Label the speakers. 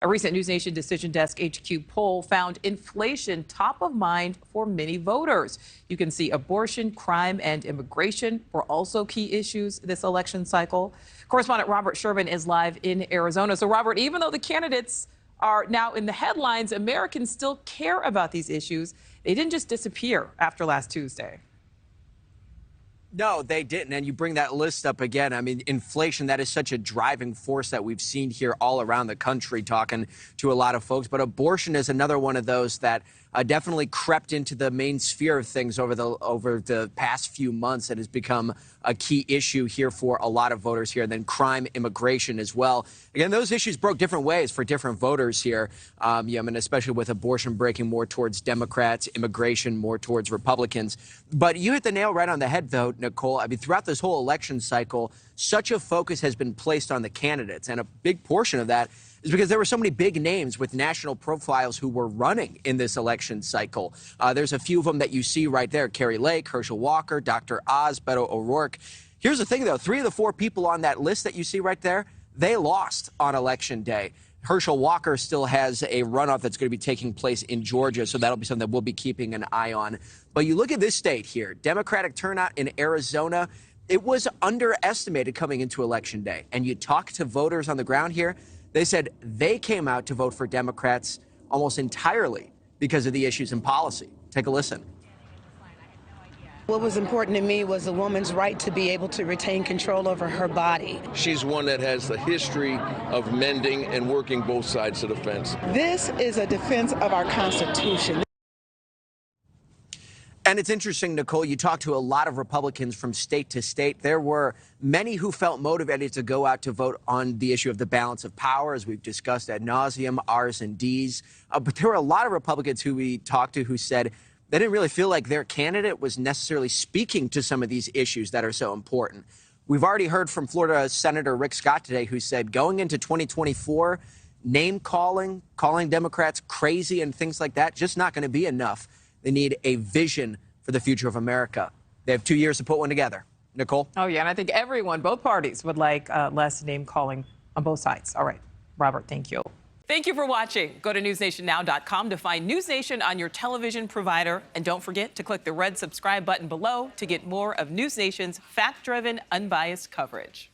Speaker 1: A recent NewsNation Decision Desk HQ poll found inflation top of mind for many voters. You can see abortion, crime, and immigration were also key issues this election cycle. Correspondent Robert Sherman is live in Arizona. So, Robert, even though the candidates are now in the headlines, Americans still care about these issues. They didn't just disappear after last Tuesday.
Speaker 2: No, they didn't. And you bring that list up again. I mean, inflation, that is such a driving force that we've seen here all around the country, talking to a lot of folks. But abortion is another one of those that definitely crept into the main sphere of things over the past few months and has become a key issue here for a lot of voters here. And then crime, immigration as well. Again, those issues broke different ways for different voters here. I mean, especially with abortion breaking more towards Democrats, immigration more towards Republicans. But you hit the nail right on the head, though, Nichole. I mean, throughout this whole election cycle, such a focus has been placed on the candidates. And a big portion of that is because there were so many big names with national profiles who were running in this election cycle. There's a few of them that you see right there: Kari Lake, Herschel Walker, Dr. Oz, Beto O'Rourke. Here's the thing, though. 3 of the 4 people on that list that you see right there, they lost on Election Day. Herschel Walker still has a runoff that's going to be taking place in Georgia, so that'll be something that we'll be keeping an eye on. But you look at this state here, Democratic turnout in Arizona, it was underestimated coming into Election Day. And you talk to voters on the ground here, they said they came out to vote for Democrats almost entirely because of the issues in policy. Take a listen.
Speaker 3: What was important to me was a woman's right to be able to retain control over her body.
Speaker 4: She's one that has a history of mending and working both sides of the fence.
Speaker 3: This is a defense of our Constitution.
Speaker 2: And it's interesting, Nichole, you talked to a lot of Republicans from state to state. There were many who felt motivated to go out to vote on the issue of the balance of power, as we've discussed ad nauseum, R's and D's. But there were a lot of Republicans who we talked to who said they didn't really feel like their candidate was necessarily speaking to some of these issues that are so important. We've already heard from Florida Senator Rick Scott today, who said going into 2024, name-calling, calling Democrats crazy and things like that, just not going to be enough. They need a vision for the future of America. They have 2 years to put one together. Nichole?
Speaker 1: Oh, yeah, and I think everyone, both parties, would like less name-calling on both sides. All right, Robert, thank you. Thank you for watching. Go to newsnationnow.com to find NewsNation on your television provider. And don't forget to click the red subscribe button below to get more of NewsNation's fact-driven, unbiased coverage.